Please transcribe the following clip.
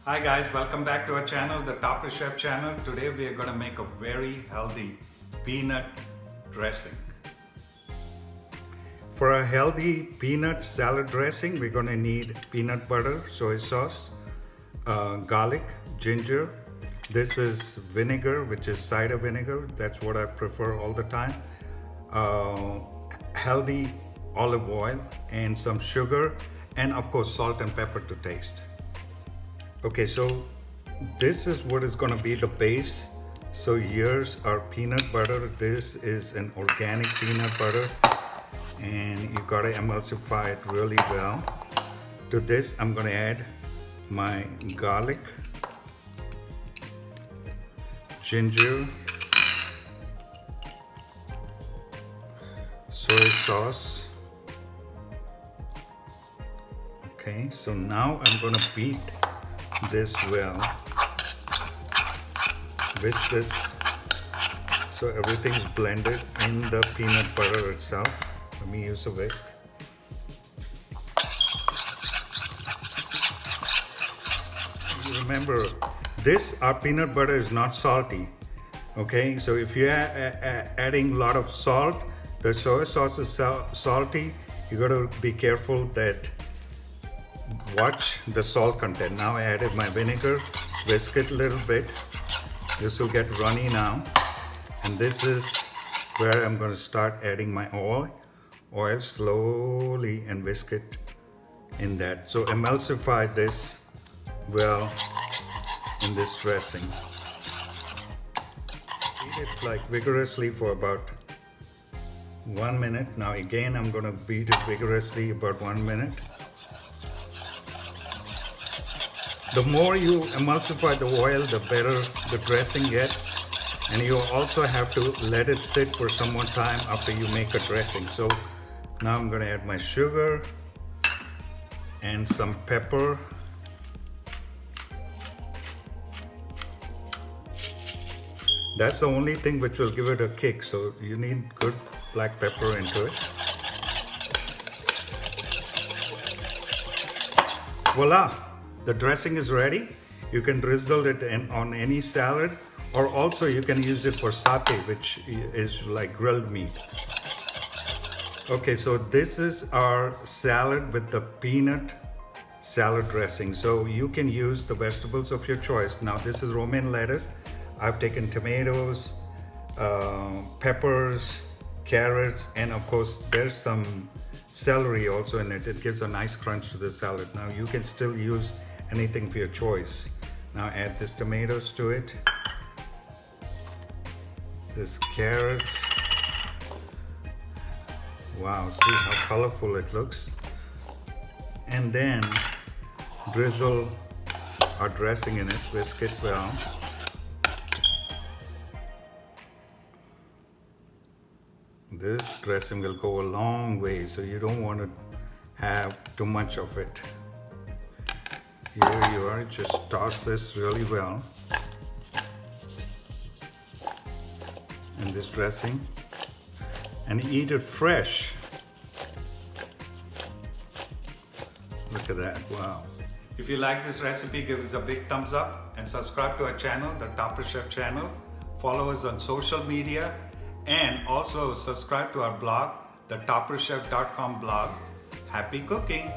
Hi guys, welcome back to our channel, the Topper Chef channel. Today we are going to make a very healthy peanut dressing. For a healthy peanut salad dressing, we're going to need peanut butter, soy sauce, garlic, ginger. This is vinegar, which is cider vinegar. That's what I prefer all the time. Healthy olive oil and some sugar, and of course salt and pepper to taste. Okay, so this is what is going to be the base. So here's our peanut butter. This is an organic peanut butter, and you got to emulsify it really well. To this, I'm going to add my garlic, ginger, soy sauce. Okay, so now I'm going to beat this well, whisk this so everything's blended in the peanut butter itself. Let me use a whisk. Remember, our peanut butter is not salty. Okay, so if you're adding a lot of salt, the soy sauce is salty. You got to be careful that watch the salt content. Now I added my vinegar, whisk it a little bit. This will get runny now. And this is where I'm going to start adding my oil slowly and whisk it in that. So emulsify this well in this dressing. Beat it like vigorously for about 1 minute. Now again, I'm going to beat it vigorously about 1 minute. The more you emulsify the oil, the better the dressing gets. And you also have to let it sit for some more time after you make a dressing. So now I'm going to add my sugar and some pepper. That's the only thing which will give it a kick. So you need good black pepper into it. Voila! The dressing is ready. You can drizzle it on any salad, or also you can use it for satay, which is like grilled meat. Okay, so this is our salad with the peanut salad dressing. So you can use the vegetables of your choice. Now this is romaine lettuce. I've taken tomatoes, peppers, carrots, and of course there's some celery also in it. It gives a nice crunch to the salad. Now you can still use anything for your choice. Now add this tomatoes to it, this carrots. Wow, see how colorful it looks. And then drizzle our dressing in it, whisk it well. This dressing will go a long way, so you don't want to have too much of it. Here you are, just toss this really well in this dressing and eat it fresh. Look at that, wow. If you like this recipe, give us a big thumbs up and subscribe to our channel, the Topper Chef channel. Follow us on social media and also subscribe to our blog, the topperchef.com blog. Happy cooking!